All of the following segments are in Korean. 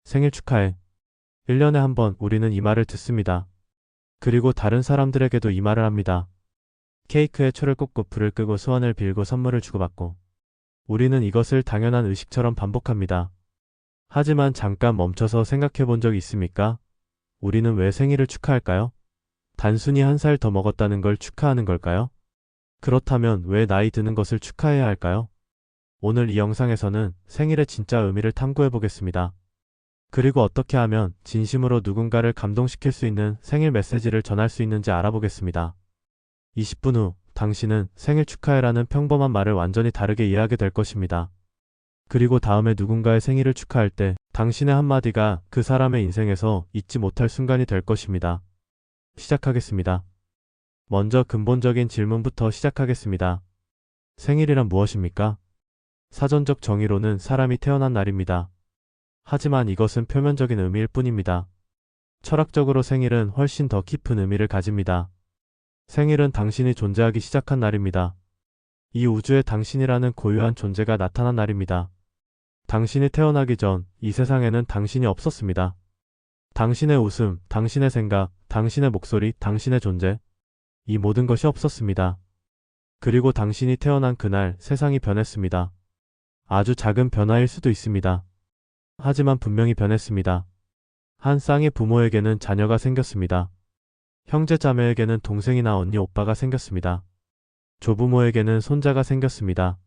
생일 축하해. 1년에 한 번 우리는 이 말을 듣습니다. 그리고 다른 사람들에게도 이 말을 합니다. 케이크에 초를 꽂고 불을 끄고 소원을 빌고 선물을 주고받고 우리는 이것을 당연한 의식처럼 반복합니다. 하지만 잠깐 멈춰서 생각해 본 적 있습니까? 우리는 왜 생일을 축하할까요? 단순히 한 살 더 먹었다는 걸 축하하는 걸까요? 그렇다면 왜 나이 드는 것을 축하해야 할까요? 오늘 이 영상에서는 생일의 진짜 의미를 탐구해 보겠습니다. 그리고 어떻게 하면 진심으로 누군가를 감동시킬 수 있는 생일 메시지를 전할 수 있는지 알아보겠습니다. 20분 후 당신은 생일 축하해라는 평범한 말을 완전히 다르게 이해하게 될 것입니다. 그리고 다음에 누군가의 생일을 축하할 때 당신의 한마디가 그 사람의 인생에서 잊지 못할 순간이 될 것입니다. 시작하겠습니다. 먼저 근본적인 질문부터 시작하겠습니다. 생일이란 무엇입니까? 사전적 정의로는 사람이 태어난 날입니다. 하지만 이것은 표면적인 의미일 뿐입니다. 철학적으로 생일은 훨씬 더 깊은 의미를 가집니다. 생일은 당신이 존재하기 시작한 날입니다. 이 우주에 당신이라는 고유한 존재가 나타난 날입니다. 당신이 태어나기 전 이 세상에는 당신이 없었습니다. 당신의 웃음, 당신의 생각, 당신의 목소리, 당신의 존재, 이 모든 것이 없었습니다. 그리고 당신이 태어난 그날 세상이 변했습니다. 아주 작은 변화일 수도 있습니다. 하지만 분명히 변했습니다. 한 쌍의 부모에게는 자녀가 생겼습니다. 형제 자매에게는 동생이나 언니 오빠가 생겼습니다. 조부모에게는 손자가 생겼습니다.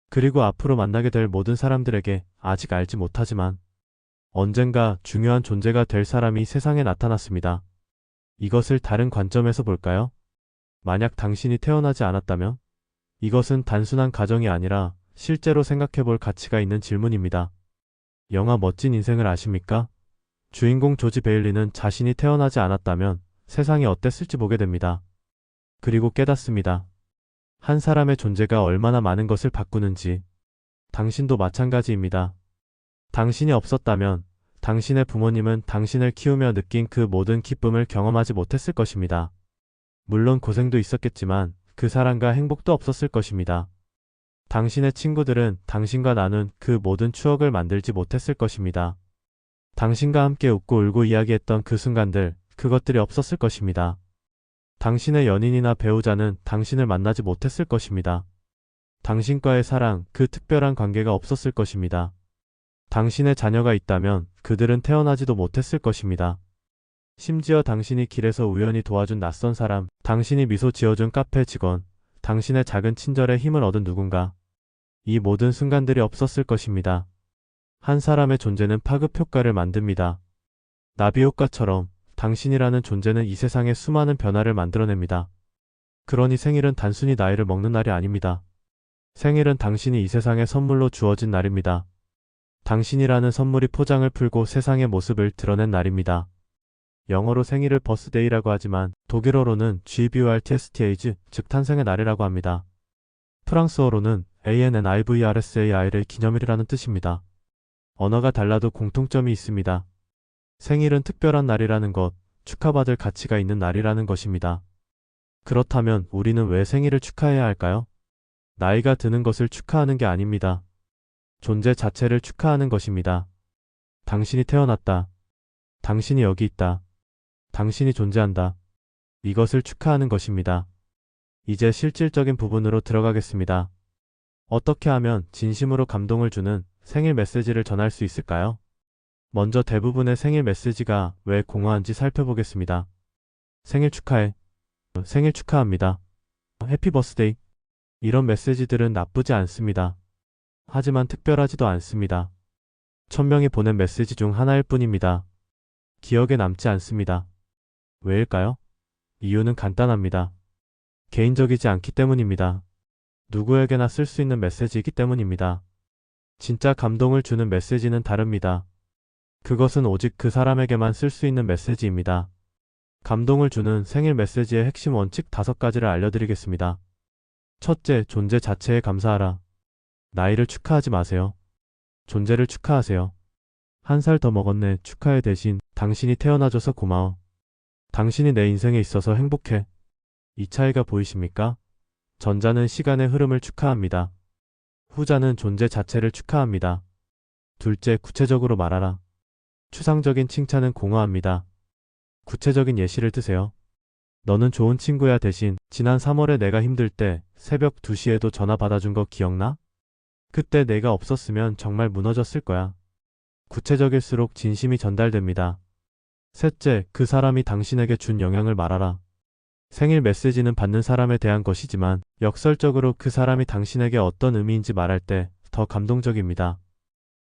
그리고 앞으로 만나게 될 모든 사람들에게 아직 알지 못하지만 언젠가 중요한 존재가 될 사람이 세상에 나타났습니다. 이것을 다른 관점에서 볼까요? 만약 당신이 태어나지 않았다면? 이것은 단순한 가정이 아니라 실제로 생각해 볼 가치가 있는 질문입니다. 영화 멋진 인생을 아십니까? 주인공 조지 베일리는 자신이 태어나지 않았다면 세상이 어땠을지 보게 됩니다. 그리고 깨닫습니다. 한 사람의 존재가 얼마나 많은 것을 바꾸는지. 당신도 마찬가지입니다. 당신이 없었다면 당신의 부모님은 당신을 키우며 느낀 그 모든 기쁨을 경험하지 못했을 것입니다. 물론 고생도 있었겠지만 그 사랑과 행복도 없었을 것입니다. 당신의 친구들은 당신과 나눈 그 모든 추억을 만들지 못했을 것입니다. 당신과 함께 웃고 울고 이야기했던 그 순간들, 그것들이 없었을 것입니다. 당신의 연인이나 배우자는 당신을 만나지 못했을 것입니다. 당신과의 사랑, 그 특별한 관계가 없었을 것입니다. 당신의 자녀가 있다면 그들은 태어나지도 못했을 것입니다. 심지어 당신이 길에서 우연히 도와준 낯선 사람, 당신이 미소 지어준 카페 직원, 당신의 작은 친절에 힘을 얻은 누군가, 이 모든 순간들이 없었을 것입니다. 한 사람의 존재는 파급 효과를 만듭니다. 나비 효과처럼 당신이라는 존재는 이 세상에 수많은 변화를 만들어냅니다. 그러니 생일은 단순히 나이를 먹는 날이 아닙니다. 생일은 당신이 이 세상에 선물로 주어진 날입니다. 당신이라는 선물이 포장을 풀고 세상의 모습을 드러낸 날입니다. 영어로 생일을 버스데이라고 하지만 독일어로는 GBURTSTAG, 즉 탄생의 날이라고 합니다. 프랑스어로는 ANNIVRSAI를 기념일이라는 뜻입니다. 언어가 달라도 공통점이 있습니다. 생일은 특별한 날이라는 것, 축하받을 가치가 있는 날이라는 것입니다. 그렇다면 우리는 왜 생일을 축하해야 할까요? 나이가 드는 것을 축하하는 게 아닙니다. 존재 자체를 축하하는 것입니다. 당신이 태어났다. 당신이 여기 있다. 당신이 존재한다. 이것을 축하하는 것입니다. 이제 실질적인 부분으로 들어가겠습니다. 어떻게 하면 진심으로 감동을 주는 생일 메시지를 전할 수 있을까요? 먼저 대부분의 생일 메시지가 왜 공허한지 살펴보겠습니다. 생일 축하해. 생일 축하합니다. 해피 버스데이. 이런 메시지들은 나쁘지 않습니다. 하지만 특별하지도 않습니다. 1000명이 보낸 메시지 중 하나일 뿐입니다. 기억에 남지 않습니다. 왜일까요? 이유는 간단합니다. 개인적이지 않기 때문입니다. 누구에게나 쓸 수 있는 메시지이기 때문입니다. 진짜 감동을 주는 메시지는 다릅니다. 그것은 오직 그 사람에게만 쓸 수 있는 메시지입니다. 감동을 주는 생일 메시지의 핵심 원칙 5가지를 알려드리겠습니다. 첫째, 존재 자체에 감사하라. 나이를 축하하지 마세요. 존재를 축하하세요. 한 살 더 먹었네. 축하해. 대신 당신이 태어나줘서 고마워. 당신이 내 인생에 있어서 행복해. 이 차이가 보이십니까? 전자는 시간의 흐름을 축하합니다. 후자는 존재 자체를 축하합니다. 둘째, 구체적으로 말하라. 추상적인 칭찬은 공허합니다. 구체적인 예시를 드세요. 너는 좋은 친구야. 대신 지난 3월에 내가 힘들 때 새벽 2시에도 전화 받아준 거 기억나? 그때 내가 없었으면 정말 무너졌을 거야. 구체적일수록 진심이 전달됩니다. 셋째, 그 사람이 당신에게 준 영향을 말하라. 생일 메시지는 받는 사람에 대한 것이지만 역설적으로 그 사람이 당신에게 어떤 의미인지 말할 때 더 감동적입니다.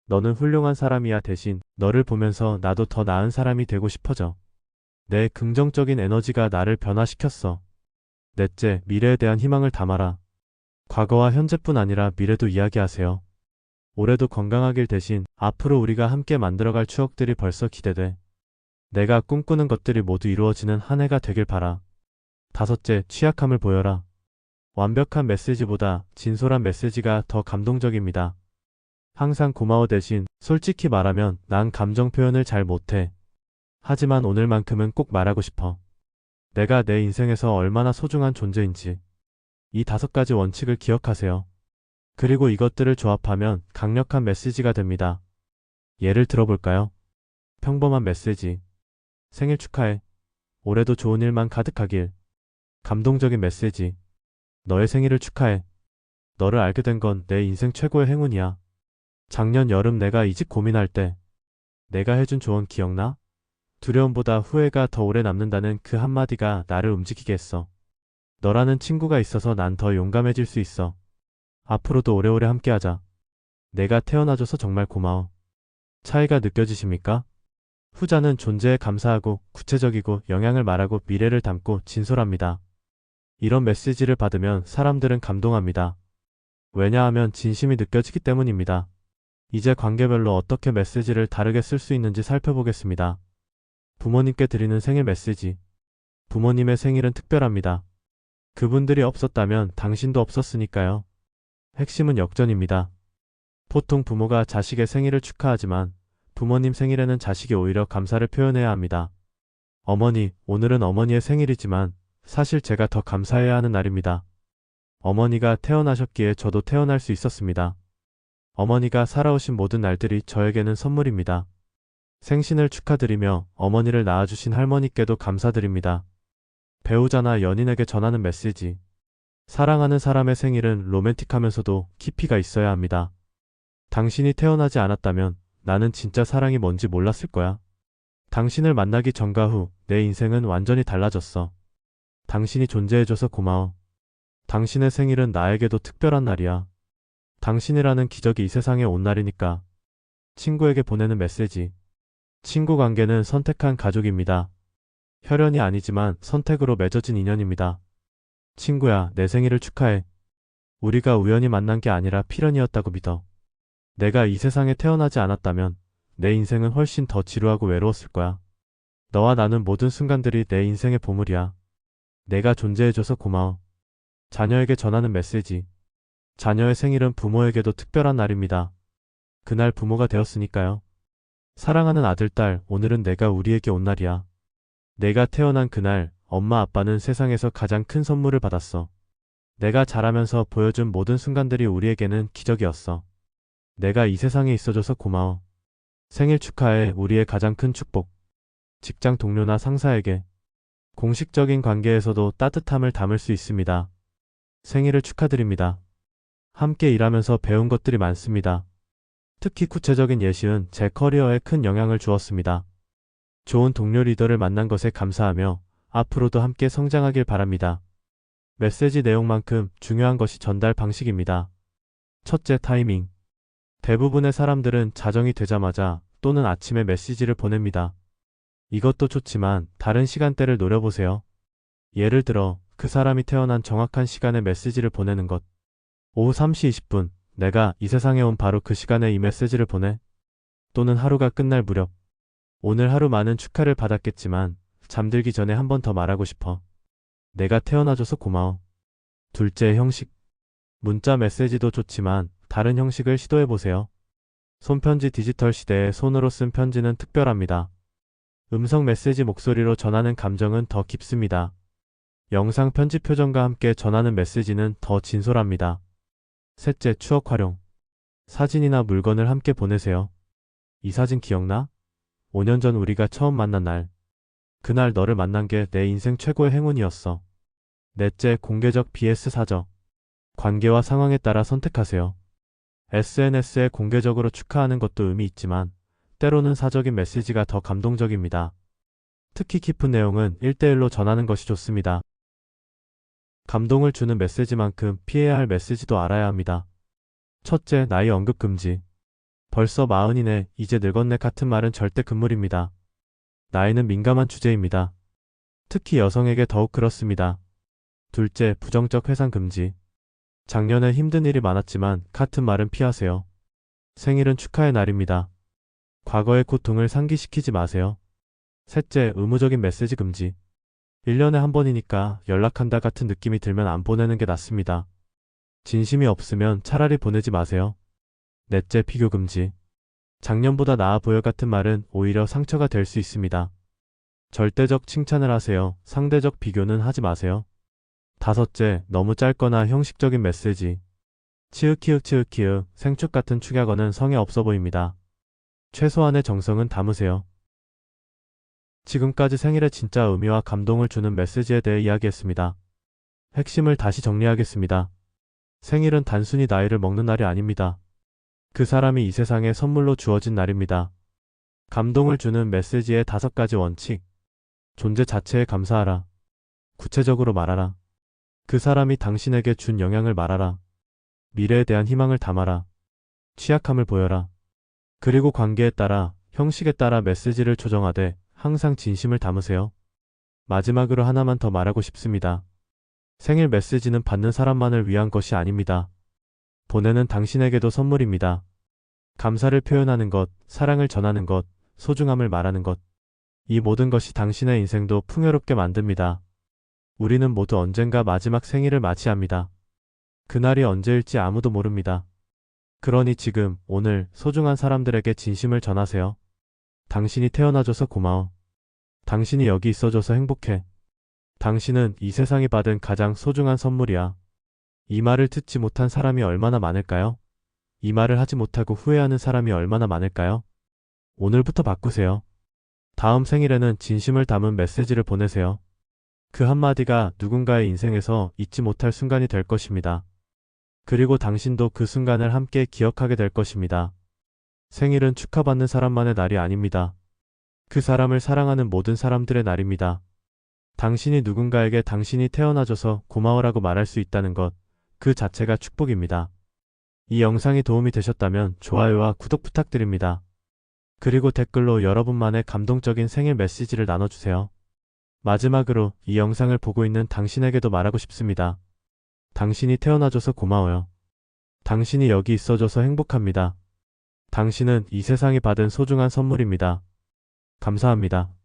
너는 훌륭한 사람이야. 대신 너를 보면서 나도 더 나은 사람이 되고 싶어져. 내 긍정적인 에너지가 나를 변화시켰어. 넷째, 미래에 대한 희망을 담아라. 과거와 현재뿐 아니라 미래도 이야기하세요. 올해도 건강하길. 대신 앞으로 우리가 함께 만들어갈 추억들이 벌써 기대돼. 내가 꿈꾸는 것들이 모두 이루어지는 한 해가 되길 바라. 다섯째, 취약함을 보여라. 완벽한 메시지보다 진솔한 메시지가 더 감동적입니다. 항상 고마워. 대신 솔직히 말하면 난 감정 표현을 잘 못해. 하지만 오늘만큼은 꼭 말하고 싶어. 내가 내 인생에서 얼마나 소중한 존재인지. 이 5가지 원칙을 기억하세요. 그리고 이것들을 조합하면 강력한 메시지가 됩니다. 예를 들어볼까요? 평범한 메시지. 생일 축하해. 올해도 좋은 일만 가득하길. 감동적인 메시지. 너의 생일을 축하해. 너를 알게 된 건 내 인생 최고의 행운이야. 작년 여름 내가 이직 고민할 때 내가 해준 조언 기억나? 두려움보다 후회가 더 오래 남는다는 그 한마디가 나를 움직이게 했어. 너라는 친구가 있어서 난 더 용감해질 수 있어. 앞으로도 오래오래 함께하자. 내가 태어나줘서 정말 고마워. 차이가 느껴지십니까? 후자는 존재에 감사하고 구체적이고 영향을 말하고 미래를 담고 진솔합니다. 이런 메시지를 받으면 사람들은 감동합니다. 왜냐하면 진심이 느껴지기 때문입니다. 이제 관계별로 어떻게 메시지를 다르게 쓸 수 있는지 살펴보겠습니다. 부모님께 드리는 생일 메시지. 부모님의 생일은 특별합니다. 그분들이 없었다면 당신도 없었으니까요. 핵심은 역전입니다. 보통 부모가 자식의 생일을 축하하지만 부모님 생일에는 자식이 오히려 감사를 표현해야 합니다. 어머니, 오늘은 어머니의 생일이지만 사실 제가 더 감사해야 하는 날입니다. 어머니가 태어나셨기에 저도 태어날 수 있었습니다. 어머니가 살아오신 모든 날들이 저에게는 선물입니다. 생신을 축하드리며 어머니를 낳아주신 할머니께도 감사드립니다. 배우자나 연인에게 전하는 메시지. 사랑하는 사람의 생일은 로맨틱하면서도 깊이가 있어야 합니다. 당신이 태어나지 않았다면 나는 진짜 사랑이 뭔지 몰랐을 거야. 당신을 만나기 전과 후 내 인생은 완전히 달라졌어. 당신이 존재해줘서 고마워. 당신의 생일은 나에게도 특별한 날이야. 당신이라는 기적이 이 세상에 온 날이니까. 친구에게 보내는 메시지. 친구 관계는 선택한 가족입니다. 혈연이 아니지만 선택으로 맺어진 인연입니다. 친구야, 내 생일을 축하해. 우리가 우연히 만난 게 아니라 필연이었다고 믿어. 내가 이 세상에 태어나지 않았다면 내 인생은 훨씬 더 지루하고 외로웠을 거야. 너와 나는 모든 순간들이 내 인생의 보물이야. 내가 존재해줘서 고마워. 자녀에게 전하는 메시지. 자녀의 생일은 부모에게도 특별한 날입니다. 그날 부모가 되었으니까요. 사랑하는 아들, 딸, 오늘은 내가 우리에게 온 날이야. 내가 태어난 그날 엄마 아빠는 세상에서 가장 큰 선물을 받았어. 내가 자라면서 보여준 모든 순간들이 우리에게는 기적이었어. 내가 이 세상에 있어줘서 고마워. 생일 축하해. 우리의 가장 큰 축복. 직장 동료나 상사에게. 공식적인 관계에서도 따뜻함을 담을 수 있습니다. 생일을 축하드립니다. 함께 일하면서 배운 것들이 많습니다. 특히 구체적인 예시는 제 커리어에 큰 영향을 주었습니다. 좋은 동료 리더를 만난 것에 감사하며 앞으로도 함께 성장하길 바랍니다. 메시지 내용만큼 중요한 것이 전달 방식입니다. 첫째, 타이밍. 대부분의 사람들은 자정이 되자마자 또는 아침에 메시지를 보냅니다. 이것도 좋지만 다른 시간대를 노려보세요. 예를 들어 그 사람이 태어난 정확한 시간에 메시지를 보내는 것. 오후 3시 20분, 내가 이 세상에 온 바로 그 시간에 이 메시지를 보내. 또는 하루가 끝날 무렵. 오늘 하루 많은 축하를 받았겠지만 잠들기 전에 한 번 더 말하고 싶어. 내가 태어나줘서 고마워. 둘째, 형식. 문자 메시지도 좋지만 다른 형식을 시도해보세요. 손편지. 디지털 시대에 손으로 쓴 편지는 특별합니다. 음성 메시지, 목소리로 전하는 감정은 더 깊습니다. 영상 편지, 표정과 함께 전하는 메시지는 더 진솔합니다. 셋째, 추억 활용. 사진이나 물건을 함께 보내세요. 이 사진 기억나? 5년 전 우리가 처음 만난 날. 그날 너를 만난 게 내 인생 최고의 행운이었어. 넷째, 공개적 vs 사적. 관계와 상황에 따라 선택하세요. SNS에 공개적으로 축하하는 것도 의미 있지만 때로는 사적인 메시지가 더 감동적입니다. 특히 깊은 내용은 1대1로 전하는 것이 좋습니다. 감동을 주는 메시지만큼 피해야 할 메시지도 알아야 합니다. 첫째, 나이 언급 금지. 벌써 40이네, 이제 늙었네 같은 말은 절대 금물입니다. 나이는 민감한 주제입니다. 특히 여성에게 더욱 그렇습니다. 둘째, 부정적 회상 금지. 작년에 힘든 일이 많았지만 같은 말은 피하세요. 생일은 축하의 날입니다. 과거의 고통을 상기시키지 마세요. 셋째, 의무적인 메시지 금지. 1년에 한 번이니까 연락한다 같은 느낌이 들면 안 보내는 게 낫습니다. 진심이 없으면 차라리 보내지 마세요. 넷째, 비교 금지. 작년보다 나아 보여 같은 말은 오히려 상처가 될 수 있습니다. 절대적 칭찬을 하세요. 상대적 비교는 하지 마세요. 다섯째, 너무 짧거나 형식적인 메시지. 치읓 생축 같은 축약어는 성에 없어 보입니다. 최소한의 정성은 담으세요. 지금까지 생일의 진짜 의미와 감동을 주는 메시지에 대해 이야기했습니다. 핵심을 다시 정리하겠습니다. 생일은 단순히 나이를 먹는 날이 아닙니다. 그 사람이 이 세상에 선물로 주어진 날입니다. 감동을 주는 메시지의 5가지 원칙. 존재 자체에 감사하라. 구체적으로 말하라. 그 사람이 당신에게 준 영향을 말하라. 미래에 대한 희망을 담아라. 취약함을 보여라. 그리고 관계에 따라, 형식에 따라 메시지를 조정하되 항상 진심을 담으세요. 마지막으로 하나만 더 말하고 싶습니다. 생일 메시지는 받는 사람만을 위한 것이 아닙니다. 보내는 당신에게도 선물입니다. 감사를 표현하는 것, 사랑을 전하는 것, 소중함을 말하는 것. 이 모든 것이 당신의 인생도 풍요롭게 만듭니다. 우리는 모두 언젠가 마지막 생일을 맞이합니다. 그날이 언제일지 아무도 모릅니다. 그러니 지금, 오늘 소중한 사람들에게 진심을 전하세요. 당신이 태어나줘서 고마워. 당신이 여기 있어줘서 행복해. 당신은 이 세상이 받은 가장 소중한 선물이야. 이 말을 듣지 못한 사람이 얼마나 많을까요? 이 말을 하지 못하고 후회하는 사람이 얼마나 많을까요? 오늘부터 바꾸세요. 다음 생일에는 진심을 담은 메시지를 보내세요. 그 한마디가 누군가의 인생에서 잊지 못할 순간이 될 것입니다. 그리고 당신도 그 순간을 함께 기억하게 될 것입니다. 생일은 축하받는 사람만의 날이 아닙니다. 그 사람을 사랑하는 모든 사람들의 날입니다. 당신이 누군가에게 당신이 태어나줘서 고마워라고 말할 수 있다는 것, 그 자체가 축복입니다. 이 영상이 도움이 되셨다면 좋아요와 구독 부탁드립니다. 그리고 댓글로 여러분만의 감동적인 생일 메시지를 나눠주세요. 마지막으로 이 영상을 보고 있는 당신에게도 말하고 싶습니다. 당신이 태어나줘서 고마워요. 당신이 여기 있어줘서 행복합니다. 당신은 이 세상이 받은 소중한 선물입니다. 감사합니다.